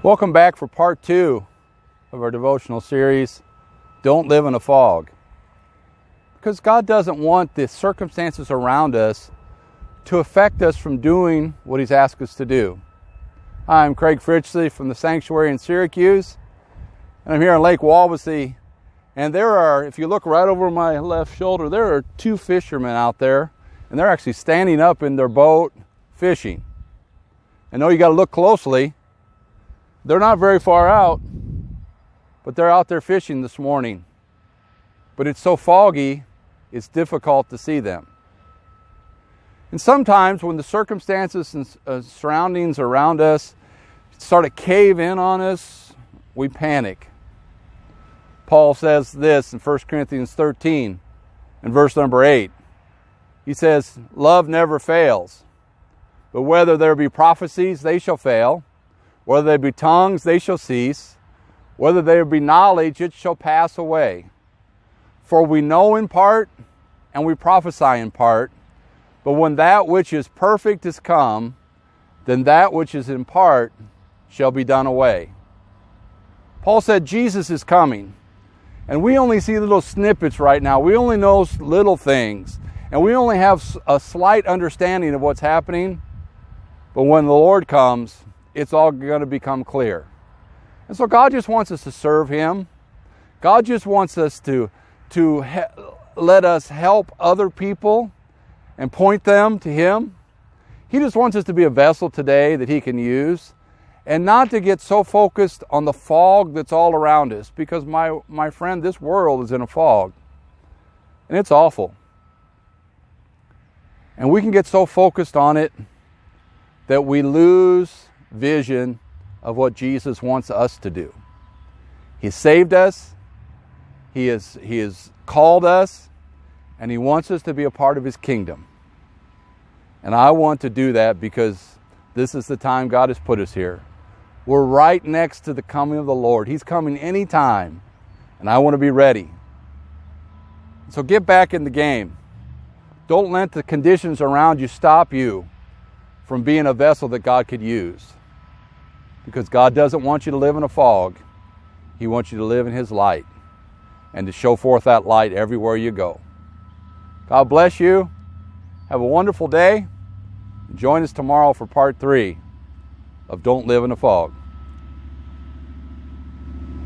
Welcome back for part 2 of our devotional series, Don't Live in a Fog. Because God doesn't want the circumstances around us to affect us from doing what He's asked us to do. I'm Craig Fritchley from the sanctuary in Syracuse, and I'm here on Lake Wawasee. And there are, if you look right over my left shoulder, there are 2 fishermen out there, and they're actually standing up in their boat fishing. I know you got to look closely. They're not very far out, but they're out there fishing this morning. But it's so foggy, it's difficult to see them. And sometimes when the circumstances and surroundings around us start to cave in on us, we panic. Paul says this in 1 Corinthians 13 and verse number 8. He says, "Love never fails, but whether there be prophecies, they shall fail. Whether there be tongues, they shall cease. Whether there be knowledge, it shall pass away. For we know in part, and we prophesy in part. But when that which is perfect is come, then that which is in part shall be done away." Paul said Jesus is coming. And we only see little snippets right now. We only know little things. And we only have a slight understanding of what's happening. But when the Lord comes, it's all going to become clear. And so God just wants us to serve Him. God just wants us to let us help other people and point them to Him. He just wants us to be a vessel today that He can use, and not to get so focused on the fog that's all around us, because my friend, this world is in a fog, and it's awful. And we can get so focused on it that we lose vision of what Jesus wants us to do. He saved us, He has called us, and He wants us to be a part of His kingdom. And I want to do that because this is the time God has put us here. We're right next to the coming of the Lord. He's coming anytime, and I want to be ready. So get back in the game. Don't let the conditions around you stop you from being a vessel that God could use. Because God doesn't want you to live in a fog. He wants you to live in His light and to show forth that light everywhere you go. God bless you. Have a wonderful day. Join us tomorrow for part 3 of Don't Live in a Fog.